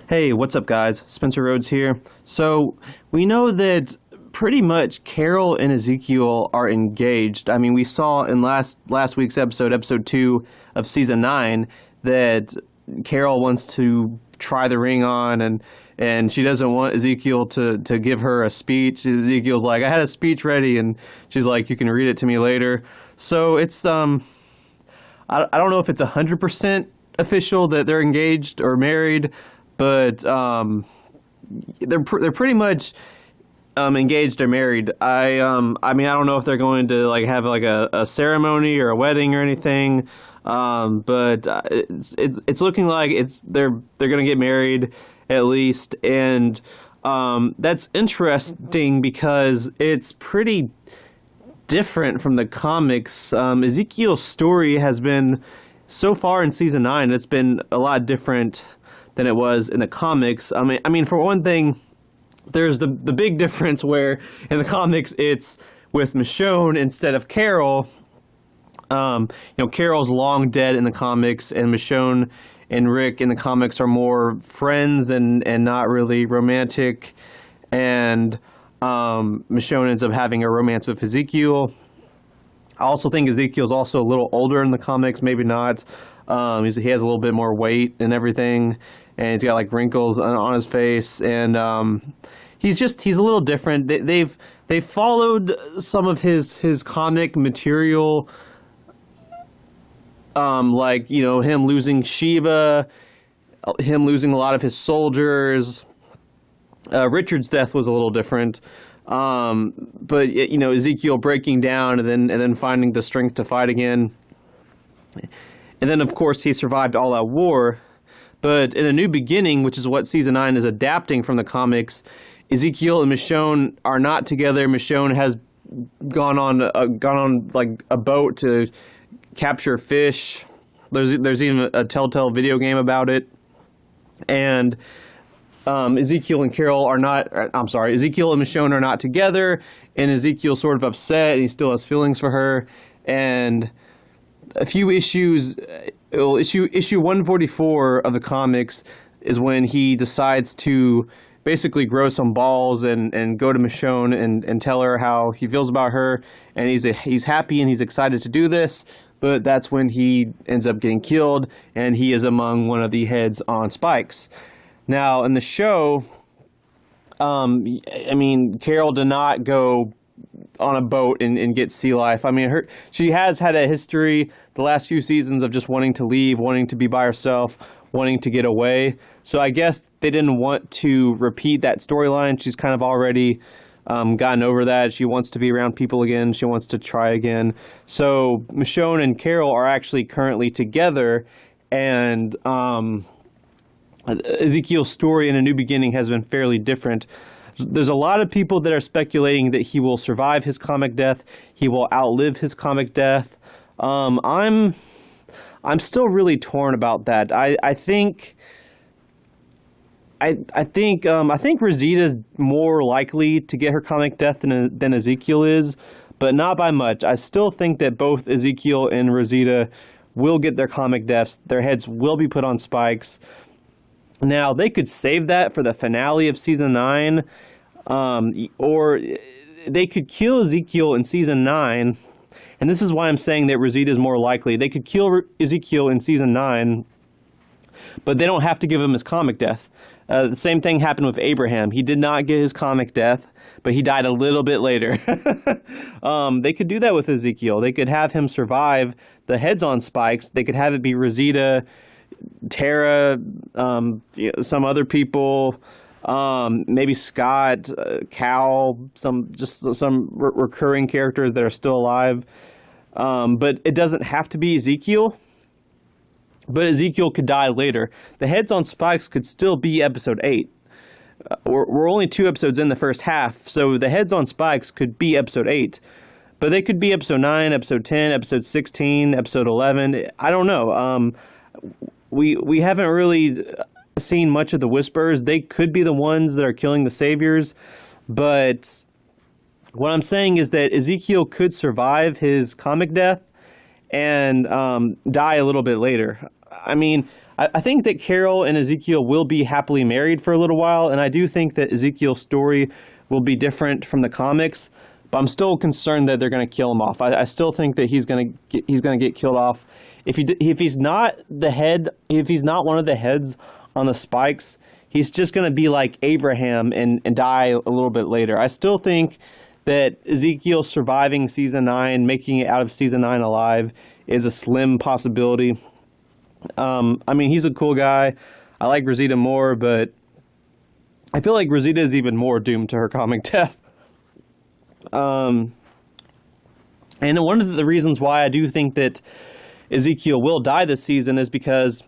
Hey, what's up, guys? Spencer Rhodes here. So, we know that pretty much Carol and Ezekiel are engaged. I mean, we saw in last week's episode 2 of season 9, that Carol wants to try the ring on, and she doesn't want Ezekiel to give her a speech. Ezekiel's like, I had a speech ready, and she's like, you can read it to me later. So, it's, I don't know if it's 100% official that they're engaged or married, but they're pretty much engaged or married. I mean, I don't know if they're going to like have like a ceremony or a wedding or anything, but it's looking like they're gonna get married at least, and that's interesting because it's pretty different from the comics. Ezekiel's story has been so far in season 9. It's been a lot different than it was in the comics. I mean, for one thing, there's the big difference where in the comics it's with Michonne instead of Carol. Carol's long dead in the comics, and Michonne and Rick in the comics are more friends and not really romantic. And Michonne ends up having a romance with Ezekiel. I also think Ezekiel's also a little older in the comics, maybe not. He has a little bit more weight and everything, and he's got like wrinkles on his face, and he's a little different. They've followed some of his comic material, like him losing Shiva, him losing a lot of his soldiers. Richard's death was a little different. But Ezekiel breaking down and then finding the strength to fight again. And then, of course, he survived all that war. But in A New Beginning, which is what season 9 is adapting from the comics, Ezekiel and Michonne are not together. Michonne has gone on like a boat to capture fish. There's even a Telltale video game about it. And Ezekiel and Michonne are not together, and Ezekiel's sort of upset, and he still has feelings for her. And a few issues, issue 144 of the comics is when he decides to basically grow some balls and go to Michonne and tell her how he feels about her, and he's happy and he's excited to do this. But that's when he ends up getting killed, and he is among one of the heads on spikes. Now, in the show, Carol did not go on a boat and get sea life. I mean, she has had a history the last few seasons of just wanting to leave, wanting to be by herself, wanting to get away. So I guess they didn't want to repeat that storyline. She's kind of already gotten over that. She wants to be around people again. She wants to try again. So Michonne and Carol are actually currently together, and Ezekiel's story in A New Beginning has been fairly different. There's a lot of people that are speculating that he will survive his comic death. He will outlive his comic death. I'm still really torn about that. I think Rosita's more likely to get her comic death than Ezekiel is, but not by much. I still think that both Ezekiel and Rosita will get their comic deaths. Their heads will be put on spikes. Now, they could save that for the finale of season 9, or they could kill Ezekiel in season 9, and this is why I'm saying that Rosita is more likely. They could kill Ezekiel in season 9, but they don't have to give him his comic death. The same thing happened with Abraham. He did not get his comic death, but he died a little bit later. They could do that with Ezekiel. They could have him survive the heads on spikes. They could have it be Rosita, Tara, some other people, maybe Scott, Cal, some recurring characters that are still alive. But it doesn't have to be Ezekiel. But Ezekiel could die later. The heads on spikes could still be episode 8. We're only 2 episodes in the first half, so the heads on spikes could be episode 8. But they could be episode 9, episode 10, episode 16, episode 11. I don't know. We haven't really seen much of the Whisperers. They could be the ones that are killing the Saviors, but what I'm saying is that Ezekiel could survive his comic death and die a little bit later. I mean, I think that Carol and Ezekiel will be happily married for a little while, and I do think that Ezekiel's story will be different from the comics. But I'm still concerned that they're going to kill him off. I still think that he's going to get killed off. If he's not the head, if he's not one of the heads on the spikes, he's just going to be like Abraham and die a little bit later. I still think that Ezekiel surviving season 9, making it out of season 9 alive, is a slim possibility. I mean, he's a cool guy. I like Rosita more, but I feel like Rosita is even more doomed to her comic death. And one of the reasons why I do think that Ezekiel will die this season is because,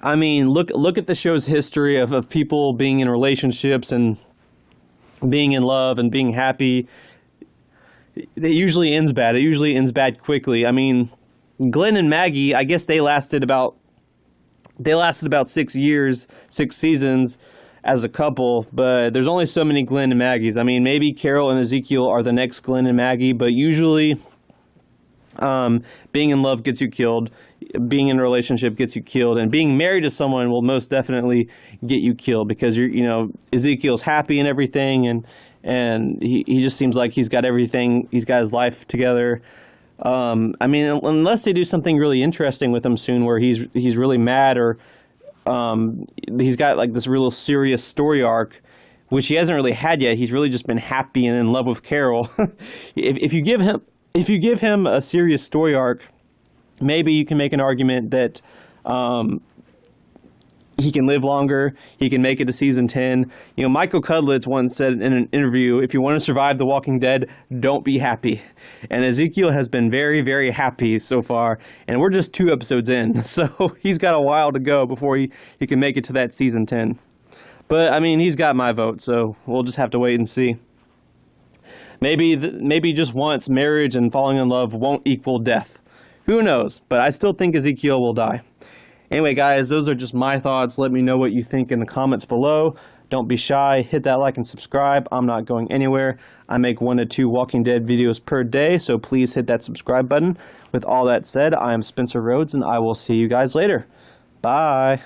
I mean, look at the show's history of people being in relationships and being in love and being happy. It usually ends bad. It usually ends bad quickly. I mean, Glenn and Maggie, I guess they lasted about 6 years, 6 seasons as a couple, but there's only so many Glenn and Maggies. I mean, maybe Carol and Ezekiel are the next Glenn and Maggie, but usually being in love gets you killed, being in a relationship gets you killed, and being married to someone will most definitely get you killed, because Ezekiel's happy and everything, and he just seems like he's got everything, he's got his life together. I mean, unless they do something really interesting with him soon, where he's really mad, or he's got like this real serious story arc, which he hasn't really had yet. He's really just been happy and in love with Carol. If you give him a serious story arc, maybe you can make an argument that he can live longer, he can make it to season 10. Michael Cudlitz once said in an interview, if you want to survive The Walking Dead, don't be happy. And Ezekiel has been very, very happy so far, and we're just 2 episodes in, so he's got a while to go before he can make it to that season 10. But, I mean, he's got my vote, so we'll just have to wait and see. Maybe just once, marriage and falling in love won't equal death. Who knows? But I still think Ezekiel will die. Anyway, guys, those are just my thoughts. Let me know what you think in the comments below. Don't be shy. Hit that like and subscribe. I'm not going anywhere. I make 1 to 2 Walking Dead videos per day, so please hit that subscribe button. With all that said, I am Spencer Rhodes, and I will see you guys later. Bye.